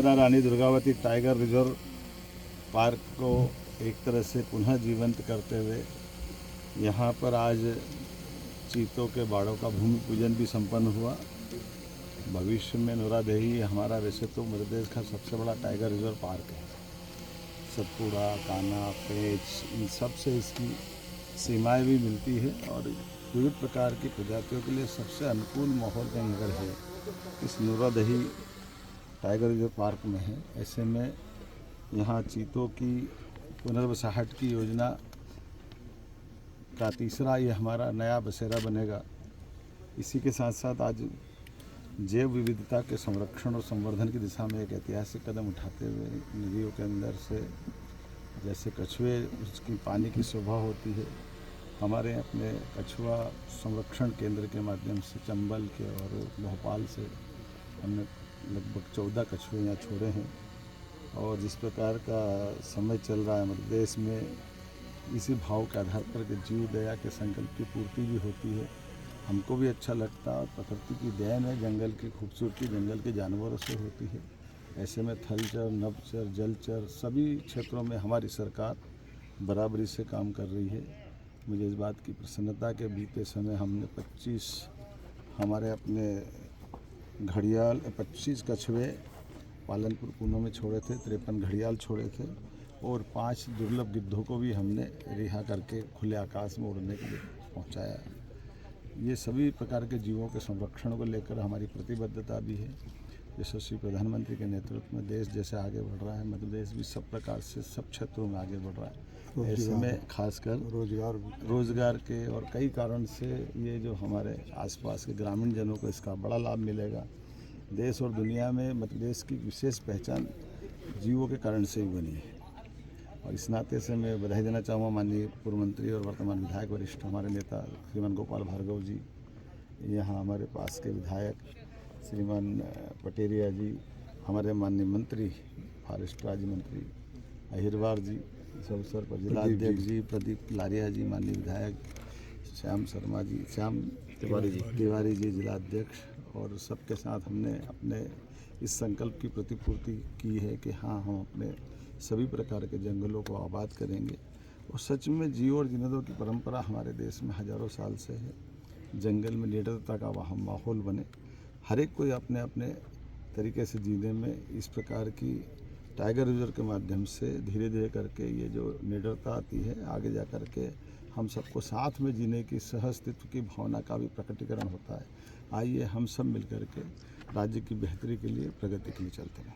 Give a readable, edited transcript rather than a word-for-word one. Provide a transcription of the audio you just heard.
Telangana Rani Durgavati tiger reserve park को एक तरह से पुनः जीवंत करते हुए यहाँ पर आज चीतों के बाड़ों का भूमि पूजन भी संपन्न हुआ। भविष्य में नूरादेही हमारा वैसे तो मध्य प्रदेश का सबसे बड़ा टाइगर रिजर्व पार्क है। सतपुड़ा, कान्हा, पेंच, इन सब से इसकी सीमाएं भी मिलती है और विविध प्रकार की प्रजातियों के लिए सबसे अनुकूल माहौल का नगर है इस नूरादेही टाइगर रिजर्व पार्क में है। ऐसे में यहाँ चीतों की पुनर्वसाहट की योजना का तीसरा ये हमारा नया बसेरा बनेगा। इसी के साथ साथ आज जैव विविधता के संरक्षण और संवर्धन की दिशा में एक ऐतिहासिक कदम उठाते हुए नदियों के अंदर से जैसे कछुए उसकी पानी की शोभा होती है, हमारे अपने कछुआ संरक्षण केंद्र के माध्यम से चंबल के और भोपाल से हमने लगभग 14 कछुए यहाँ छोड़े हैं। और जिस प्रकार का समय चल रहा है मध्य प्रदेश में, इसी भाव के आधार पर के जीव दया के संकल्प की पूर्ति भी होती है। हमको भी अच्छा लगता है और प्रकृति की देन है। जंगल की खूबसूरती जंगल के जानवरों से होती है। ऐसे में थलचर, नभचर, जलचर सभी क्षेत्रों में हमारी सरकार बराबरी से काम कर रही है। मुझे इस बात की प्रसन्नता के बीते समय हमने 25 हमारे अपने घड़ियाल 25 कछुए पालनपुर पूना में छोड़े थे, 53 घड़ियाल छोड़े थे और 5 दुर्लभ गिद्धों को भी हमने रिहा करके खुले आकाश में उड़ने के लिए पहुंचाया। ये सभी प्रकार के जीवों के संरक्षण को लेकर हमारी प्रतिबद्धता भी है। यशस्वी प्रधानमंत्री के नेतृत्व में देश जैसे आगे बढ़ रहा है, मध्य प्रदेश भी सब प्रकार से सब क्षेत्रों में आगे बढ़ रहा है। ऐसे में खासकर रोजगार के और कई कारण से ये जो हमारे आसपास के ग्रामीण जनों को इसका बड़ा लाभ मिलेगा। देश और दुनिया में मध्य प्रदेश की विशेष पहचान जीवों के कारण से ही बनी है और इस नाते से मैं बधाई देना चाहूँगा माननीय पूर्व मंत्री और वर्तमान विधायक वरिष्ठ हमारे नेता श्रीमान गोपाल भार्गव जी, यहाँ हमारे पास के विधायक श्रीमान पटेरिया जी, हमारे माननीय मंत्री फॉरेस्ट राज्य मंत्री अहिरवार जी, इस अवसर पर जिलाध्यक्ष जी प्रदीप लारिया जी, माननीय विधायक श्याम शर्मा जी, श्याम तिवारी जी जिलाध्यक्ष, और सबके साथ हमने अपने इस संकल्प की प्रतिपूर्ति की है कि हाँ, हम अपने सभी प्रकार के जंगलों को आबाद करेंगे। और सच में जीव और जिंदों की परंपरा हमारे देश में हजारों साल से है। जंगल में निडरता का वहाँ माहौल बने, हर एक कोई अपने अपने तरीके से जीने में इस प्रकार की टाइगर रिजर्व के माध्यम से धीरे धीरे करके ये जो निडरता आती है, आगे जा कर के हम सबको साथ में जीने की सहअस्तित्व की भावना का भी प्रकटीकरण होता है। आइए हम सब मिलकर के राज्य की बेहतरी के लिए, प्रगति के लिए चलते हैं।